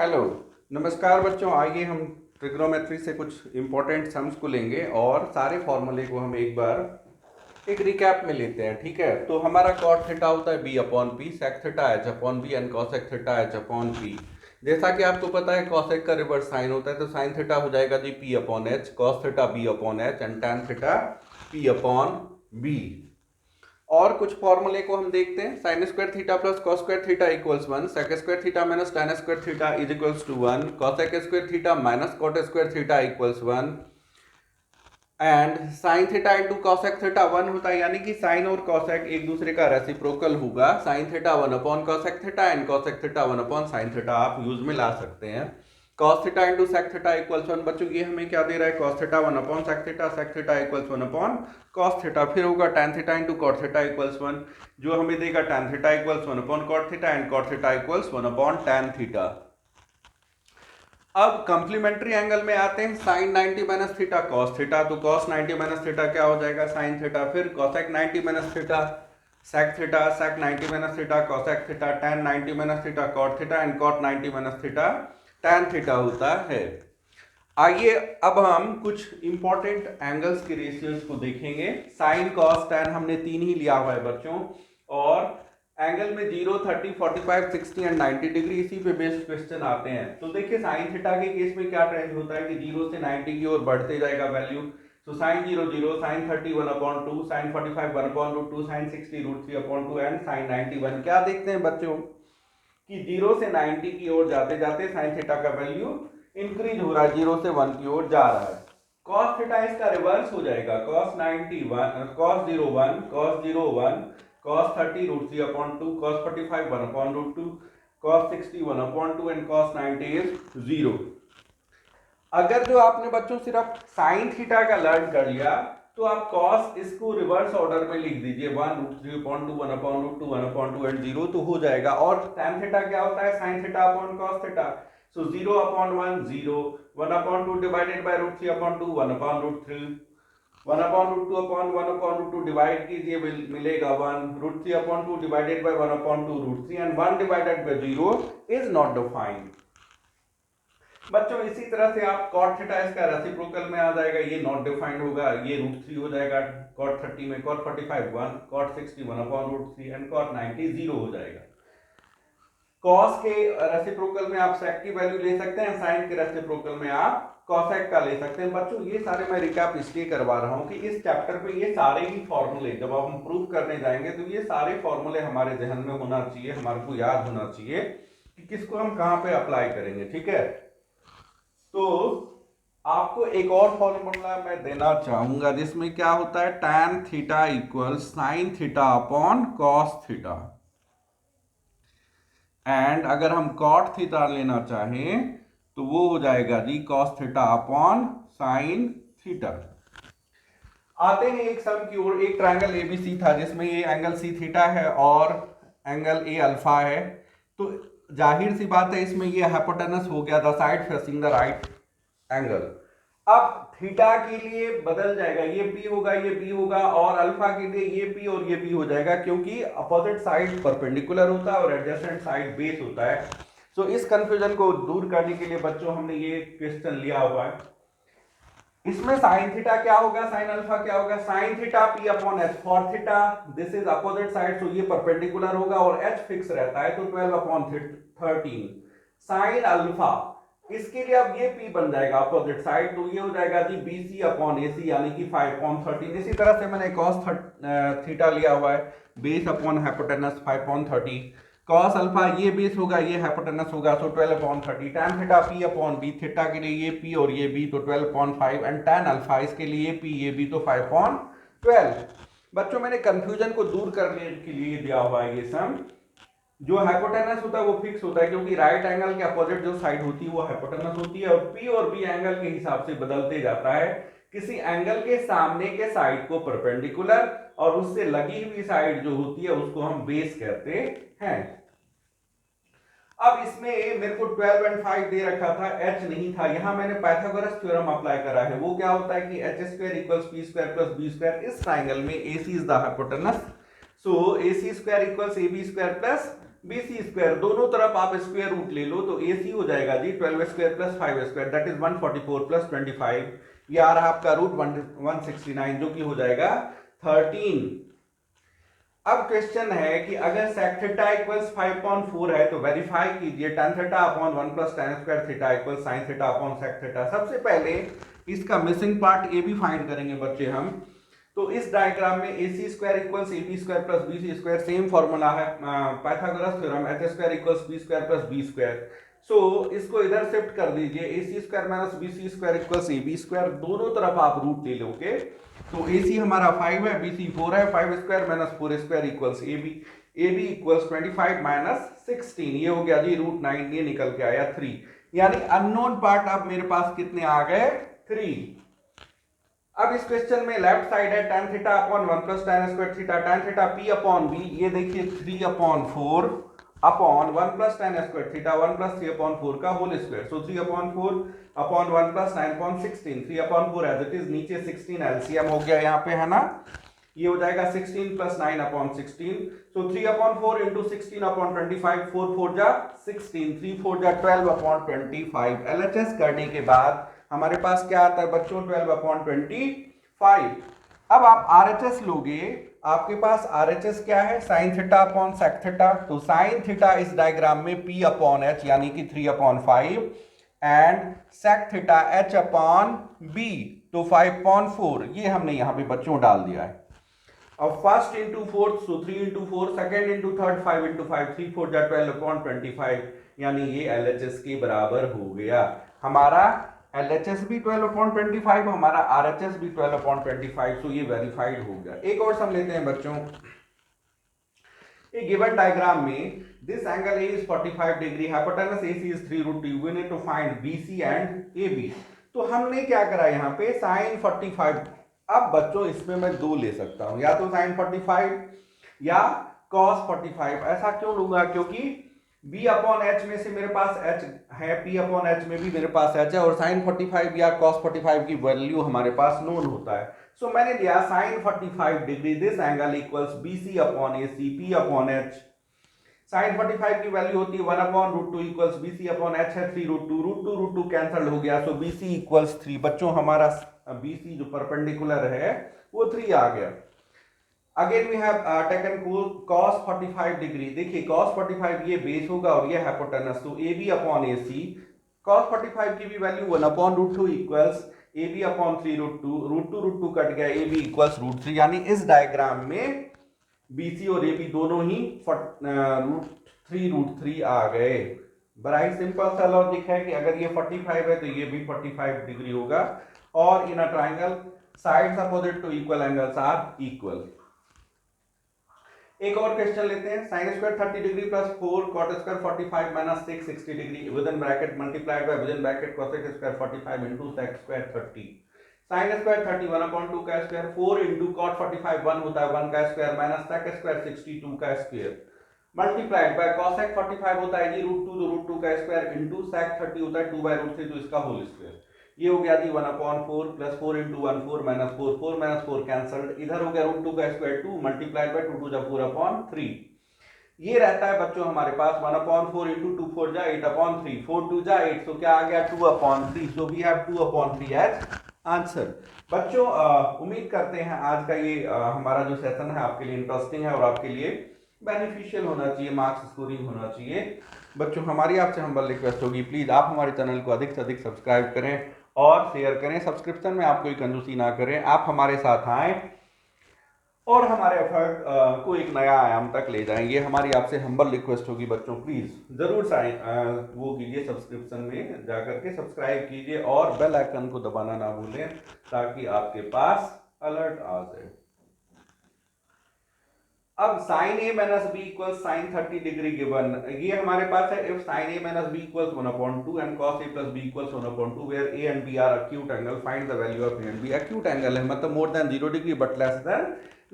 Hello. नमस्कार बच्चों, आइए हम ट्रिग्नोमेट्री से कुछ इम्पोर्टेंट सम्स को लेंगे और सारे फॉर्मूले को हम एक बार एक रिकैप में लेते हैं। ठीक है, तो हमारा कॉट थीटा होता है B upon P, sec theta H upon B and cosec theta H upon P. जैसा कि आपको पता है कॉसेक का रिवर्स साइन होता है, तो साइन थीटा हो जाएगा जी P upon H, cos theta B upon H and tan theta P upon B. और कुछ फॉर्मूले को हम देखते हैं। Sine square theta plus cos square theta equals 1, sec square theta minus tan square theta is equals to 1, cosec square theta minus cot square theta equals 1 and sine theta into cosec theta 1 होता है, यानी कि sign और cosec एक दूसरे का reciprocal होगा। Sine theta 1 upon cosec theta and cosec theta 1 upon sine theta आप यूज में ला सकते हैं। cos theta into sec theta equals 1। बच्चों ये हमें क्या दे रहा है, cos theta 1 upon sec theta equals 1 upon cos theta. फिर होगा tan theta into cot theta equals 1, जो हमें देगा tan theta equals 1 upon cot theta and cot theta equals 1 upon tan theta. अब कंप्लीमेंट्री एंगल में आते हैं। sin 90 minus theta cos theta, तो cos 90 माइनस थीटा क्या हो जाएगा, sin थीटा। फिर cosec 90 minus theta sec theta, sec 90 minus theta cosec theta, tan 90 minus theta cot theta and cot 90 minus theta tan theta होता है। आइए अब हम कुछ इंपॉर्टेंट एंगल्स के रेशियोज को देखेंगे। साइन कॉस टैन हमने तीन ही लिया हुआ है बच्चों, और एंगल में 0, 30, 45, 60 एंड 90 डिग्री, इसी पे बेस्ड क्वेश्चन आते हैं। तो देखिए साइन थीटा के केस में क्या ट्रेंड होता है कि 0 से 90 की ओर बढ़ते जाएगा वैल्यू। तो sine 0 0, sine 30 1/2, sine 45 1/2, sine 60 √3/2 and sine 90 1। क्या देखते हैं बच्चों कि 0 से 90 की ओर जाते जाते साइन थीटा का वैल्यू इंक्रीज हो रहा है, 0 से 1 की ओर जा रहा है। cos थीटा इसका रिवर्स हो जाएगा, cos 91 cos 0 1 cos 0 1 cos 30 √3/2, cos 45 1/2, cos 60 1/2 and cos 90 is 0। अगर जो आपने बच्चों सिर्फ साइन थीटा का लर्न कर लिया, तो आप cos इसको रिवर्स ऑर्डर में लिख दीजिए, 1√3/2 1/2 1/2 एंड 0 तो हो जाएगा। और tan थीटा क्या होता है, sin theta upon cos theta. So 0 upon 1 0, 1/2 divided by √3/2 1/√3, 1/√2 upon 1/√2 divide कीजिए, मिलेगा 1, √3/2 divided by 1/2 √3 and 1 divided by 0 is not defined. बच्चों इसी तरह से आप cot थीटा इसका रेसिप्रोकल में आ जाएगा, ये नॉट डिफाइंड होगा, ये √3 हो जाएगा cot 30 में, cot 45 1, cot 60 1/√3 एंड cot 90 0 हो जाएगा। cos के रेसिप्रोकल में आप sec की वैल्यू ले सकते हैं, sin के रेसिप्रोकल में आप cosec का ले सकते हैं। बच्चों ये सारे मैं रिकैप इसलिए करवा रहा हूं कि इस चैप्टर पे ये सारे ही फॉर्मूले जब हम प्रूव करने जाएंगे तो ये सारे फॉर्मूले हमारे जहन में होना चाहिए, हमारे को याद होना चाहिए कि किसको हम कहां पे अप्लाई करेंगे। ठीक है, तो आपको एक और फॉर्मूला मैं देना चाहूंगा जिसमें क्या होता है, tan theta equal sign theta upon cos theta, and अगर हम cot थीटा लेना चाहें तो वो हो जाएगा जी cos theta upon sine theta. आते हैं एक सम की ओर। एक ट्रायंगल एबीसी था जिसमें ये एंगल सी थीटा है और एंगल ए अल्फा है। तो जाहिर सी बात है इसमें ये हाइपोटेनस हो गया, the side facing the right angle. अब थीटा के लिए बदल जाएगा, ये पी होगा, ये बी होगा, और अल्फा के लिए ये पी और ये बी हो जाएगा, क्योंकि अपोजिट साइड परपेंडिकुलर होता है और एडजेसेंट साइड बेस होता है। सो इस कंफ्यूजन को दूर करने के लिए बच्चों हमने ये क्वेश्चन लिया हुआ है। इसमें साइन थीटा क्या होगा, साइन अल्फा क्या होगा, sine theta P upon H for theta, this is opposite side, so ये परपेंडिकुलर होगा और एच फिक्स रहता है, तो 12 अपॉन 13। साइन अल्फा इसके लिए अब ये पी बन जाएगा अपोजिट साइड, तो ये हो जाएगा जी बीसी अपॉन एसी, यानी कि 5/13। इसी तरह से मैंने cos थीटा लिया हुआ है, base upon hypotenuse 5/30। cos alpha ये बेस होगा, ये हाइपोटेनस होगा, so 12/30। tan theta p upon B, theta के लिए ये p और ये b, तो 12/5 एंड tan अल्फा इसके लिए ये p ये b, तो 5/12। बच्चों मैंने कंफ्यूजन को दूर करने के लिए दिया हुआ है ये सम। जो हाइपोटेनस होता है वो फिक्स होता है, क्योंकि राइट एंगल के अपोजिट जो साइड होती है वो हाइपोटेनस होती है, और पी और बी एंगल के हिसाब से बदलते जाता है। किसी एंगल के सामने के साइड को परपेंडिकुलर और उससे लगी हुई साइड जो होती है उसको हम बेस कहते हैं। अब इसमें मेरे को 12 and 5 दे रखा था, h नहीं था, यहां मैंने पाइथागोरस थ्योरम अप्लाई करा है। वो क्या होता है कि h² equals p² plus b²। इस ट्राइंगल में ac is the hypotenuse, so ac² equals ab² plus B C square, दोनों तरफ आप स्क्वायर रूट ले लो तो ए सी हो जाएगा जी 12 square plus 5 square that is 144 plus 25, ये आ रहा आपका रूट 169 जो कि हो जाएगा 13। अब क्वेश्चन है कि अगर sec थीटा इक्वल्स 5/4 है तो वेरीफाई कीजिए tan theta upon 1 plus tan square theta equals sin theta upon sec theta. सबसे पहले इसका मिसिंग पार्ट ए भी फाइंड करेंगे बच्चे हम। तो इस डायग्राम में A C square equals A B square plus B C square, same formula है Pythagoras theorem, H square equals B square plus B square. So इसको इधर शिफ्ट कर दीजिए, A C square minus B C square equals A B square, दोनों तरफ आप root ले लोगे तो ए सी हमारा 5 है, बी सी 4 है, 5 square minus 4 square equals A B equals 25 minus 16, ये हो गया जी रूट 9, ये निकल के आया 3, यानी अननोन पार्ट अब मेरे पास कितने आ गए 3। अब इस क्वेश्चन में लेफ्ट साइड है tan theta upon 1 plus tan square theta, tan theta p upon b, ये देखिए 3/4 upon 1 plus tan square theta 1 plus 3/4 का whole square, so 3/4 upon 1 plus 9/16, 3/4 as it is, नीचे 16 एलसीएम हो गया यहाँ पे है ना, ये हो जाएगा 16 प्लस 9/16, सो 3/4 इंटू 16/25, 4 4 जा 16, 3 4 जा 12/25, एलएचएस करने के बाद हमारे पास क्या आता है बच्चों 12/25। अब आप आरएचएस लोगे, आपके पास आरएचएस क्या है sine theta upon sec theta, तो साइन थीटा इस डायग्राम में p अपॉन एच यानी कि 3/5 एंड सेक थीटा h अपॉन b तो 5/4, ये हमने यहां पे बच्चों डाल दिया है। अब फर्स्ट इंटू फोर्थ सो 3 into 4, second into third 5 into 5, 3 4 जा 12/25, यानी ये एलएचएस के बराबर हो गया। हमारा LHS भी 12/25, हमारा RHS भी 12/25, सो ये वेरीफाइड हो गया। एक और सम लेते हैं बच्चों, एक गिवन डायग्राम में this angle A is 45 degree, hypotenuse AC is 3√2, we need to find BC and AB। तो हमने क्या करा यहाँ पे sin 45, अब बच्चों इसमें मैं दो ले सकता हूं, या तो sin 45 या cos 45। ऐसा क्यों लूंगा, क्योंकि b अपॉन एच में से मेरे पास h है, p अपॉन एच में भी मेरे पास h है, और sin 45 या cos 45 की वैल्यू हमारे पास नोन होता है। सो मैंने लिया sin 45 degree, this angle equals BC upon AC, p upon h। sin 45 की वैल्यू होती है 1/√2 इक्वल्स BC अपॉन h है 3√2, √2 कैंसिल हो गया, सो BC इक्वल्स 3। बच्चों हमारा BC जो परपेंडिकुलर है वो 3 आ गया। Again we have taken cos 45 degree, देखिए cos 45 ये बेस होगा और ये हाइपोटेनस, तो AB अपॉन AC, cos 45 की भी value 1/√2 equals AB upon 3√2, √2 cut गया, AB इक्वल्स √3, यानी इस डायग्राम में BC और AB दोनों ही √3 आ गए। बड़ा ही सिंपल सा लॉजिक है कि अगर ये 45 है तो ये भी 45 डिग्री होगा, और in a triangle sides opposite to equal angles are equal. एक और क्वेश्चन लेते हैं, sin square 30 degree plus 4 cot square 45 minus 6 60 degree with in bracket multiplied by with in bracket cosec square 45 into sec square 30। sin square 30 1/2 का square, 4 into cot 45 1 होता है 1 का square, minus sec square 62 का square, multiplied by cosec 45 होता है जी √2 तो √2 का square, into sec 30 होता है 2/√3 तो इसका होल स्क्वायर। ये हो गया जी 1/4 plus 4 into 1 4 minus 4 4 minus 4 cancelled, इधर हो गया √2 का स्क्वायर 2 मल्टीप्लाइड बाय 2 2 जा 4/3। ये रहता है बच्चों हमारे पास 1/4 इंटू 2 4 जा 8/3, 4 2 जा 8, तो क्या आ गया 2/3, so we have 2/3 as answer. बच्चों उम्मीद करते हैं आज का ये हमारा जो सेशन है आपके लिए इंटरेस्टिंग है और आपके लिए बेनिफिशियल होना चाहिए, मार्क्स स्कोरिंग होना चाहिए। बच्चों हमारी आपसे हम्बल रिक्वेस्ट होगी, प्लीज आप हमारे चैनल को अधिक से अधिक सब्सक्राइब करें और शेयर करें, सब्सक्रिप्शन में आप कोई कंजूसी ना करें, आप हमारे साथ आएं और हमारे एफर्ट को एक नया आयाम तक ले जाएं, ये हमारी आपसे हम्बल रिक्वेस्ट होगी। बच्चों प्लीज जरूर वो कीजिए, सब्सक्रिप्शन में जाकर के सब्सक्राइब कीजिए और बेल आइकन को दबाना ना भूलें ताकि आपके पास अलर्ट आ जाए। अब sin a minus b equals sin 30 degree given, ये हमारे पास है if sin a minus b equals 1/2 and cos a plus b equals 1/2 where a and b are acute angle, find the value of a and b। acute angle है मतलब more than 0 degree but less than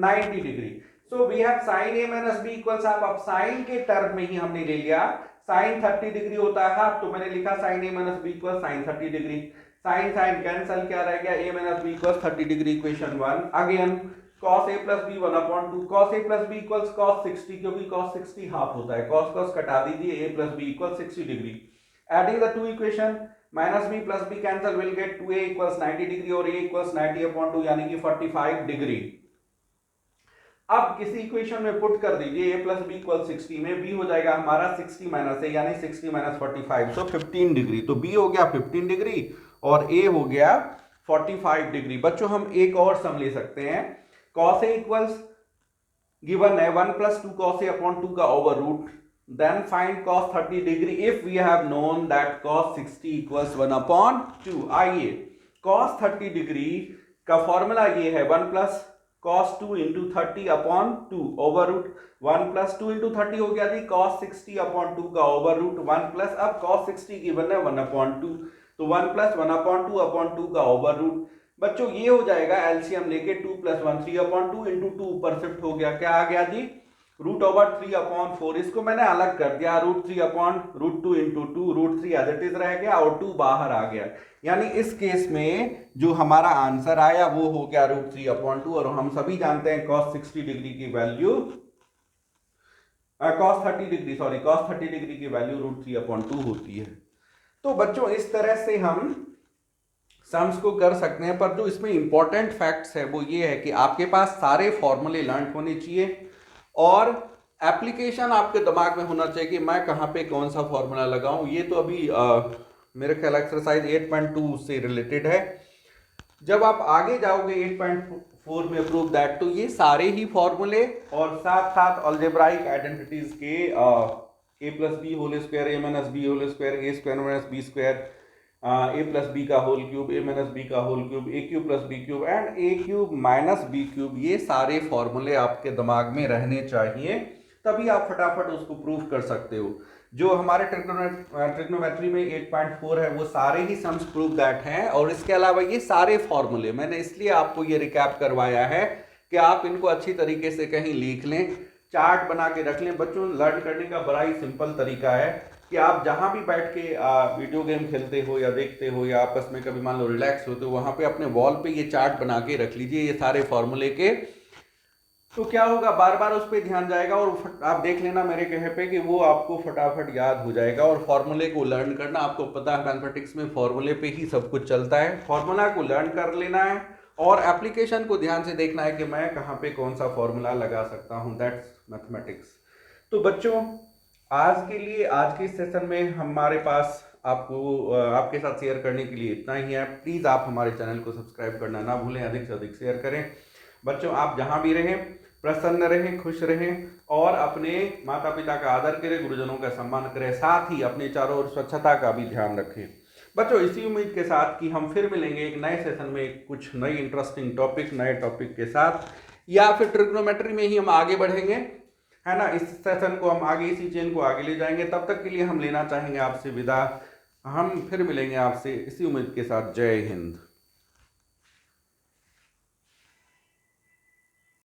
90 degree. so we have sin a minus b equals, अब sin के term में ही हमने ले लिया sin 30 degree होता है, तो मैंने लिखा sin a minus b equals sin 30 degree, sin sin cancel, क्या रह गया a minus b equals 30 degree, equation 1। Again cos a plus b 1/2, cos a plus b equals cos 60, क्योंकि cos 60 हाफ होता है, cos कटा दीजिए, a plus b equals 60 degree. Adding the two equation, minus b plus b cancel, will get 2a equals 90 degree और a equals 90/2 यानी कि 45 degree. अब किसी इक्वेशन में पुट कर दीजिए a plus b equals 60 में b हो जाएगा हमारा 60 माइनस a यानी 60 माइनस 45, सो 15 डिग्री. तो b हो गया 15 डिग्री और a हो गया 45 डिग्री. बच्चों हम एक और सम ले सकते हैं. cos a इक्वल्स गिवन है 1 plus 2 cos a upon 2 का over root. Then find cos 30 degree if we have known that cos 60 equals 1/2. आइए cos 30 डिग्री का फॉर्मूला ये है 1 plus cos 2 into 30/2 over root 1 plus 2 into 30 हो गया थी cos 60/2 का ओवर रूट 1 plus अब cos 60 गिवन है 1/2, तो 1 plus 1/2/2 का ओवर रूट. बच्चों ये हो जाएगा एलसीएम लेके 2 plus 1 3/2 into 2 ऊपर शिफ्ट हो गया, क्या आ गया जी √3/4. इसको मैंने अलग कर दिया √3/√2 into 2, √3 एज इट इज रह गया और 2 बाहर आ गया. यानी इस केस में जो हमारा आंसर आया वो हो गया √3/2 और हम सभी जानते हैं cos 60 डिग्री की वैल्यू cos 30 डिग्री की वैल्यू √3/2 होती है. तो बच्चों इस तरह से हम सम्स को कर सकते हैं, पर जो इसमें इंपॉर्टेंट फैक्ट्स है वो ये है कि आपके पास सारे फॉर्मूले लर्न होने चाहिए और एप्लीकेशन आपके दिमाग में होना चाहिए कि मैं कहाँ पे कौन सा फॉर्मूला लगाऊं. ये तो अभी मेरे ख्याल एक्सरसाइज 8.2 से रिलेटेड है. जब आप आगे जाओगे 8.4 में प्रूव दैट, तो ये सारे ही फॉर्मूले और साथ साथ अलजेब्राइक आइडेंटिटीज के a plus B whole square a minus B whole square a square minus B square a plus B का whole cube a minus B का whole cube a cube plus B cube and a cube minus B cube, ये सारे फॉर्मूले आपके दिमाग में रहने चाहिए, तभी आप फटाफट उसको प्रूव कर सकते हो. जो हमारे ट्रिग्नोमेट्री में 8.4 है वो सारे ही सम्स प्रूव दैट हैं. और इसके अलावा ये सारे फॉर्मूले मैंने इसलिए आपको ये रिकैप करवाया है कि आप इनको अच्छी तरीके से कहीं लिख लें, चार्ट बना के रख लें. बच्चों लर्न करने का बड़ा ही सिंपल तरीका है कि आप जहां भी बैठ के वीडियो गेम खेलते हो या देखते हो या आपस में कभी मान लो रिलैक्स होते हो, वहां पे अपने वॉल पे ये चार्ट बना के रख लीजिए ये सारे फॉर्मूले के. तो क्या होगा, बार बार उस पर ध्यान जाएगा और आप देख लेना मेरे कहे पे कि वो आपको फटाफट याद हो जाएगा. और फॉर्मूले को लर्न करना, आपको पता है मैथमेटिक्स में फॉर्मूले पे ही सब कुछ चलता है. फॉर्मूला को लर्न कर लेना है और एप्लीकेशन को ध्यान से देखना है कि मैं कहाँ पे कौन सा फॉर्मूला लगा सकता हूँ. That's mathematics. तो बच्चों आज के लिए आज के सेशन में हमारे पास आपको आपके साथ शेयर करने के लिए इतना ही है. प्लीज़ आप हमारे चैनल को सब्सक्राइब करना ना भूलें, अधिक से अधिक शेयर करें. बच्चों आप जहाँ भी रहें प्रसन्न रहें, खुश रहें और अपने माता पिता का आदर करें, गुरुजनों का सम्मान करें, साथ ही अपने चारों ओर स्वच्छता का भी ध्यान रखें. बच्चों इसी उम्मीद के साथ कि हम फिर मिलेंगे एक नए सेशन में कुछ नई इंटरेस्टिंग टॉपिक नए टॉपिक के साथ, या फिर ट्रिग्नोमेट्री में ही हम आगे बढ़ेंगे, है ना. इस सेशन को हम आगे इसी चेन को आगे ले जाएंगे. तब तक के लिए हम लेना चाहेंगे आपसे विदा. हम फिर मिलेंगे आपसे इसी उम्मीद के साथ. जय हिंद.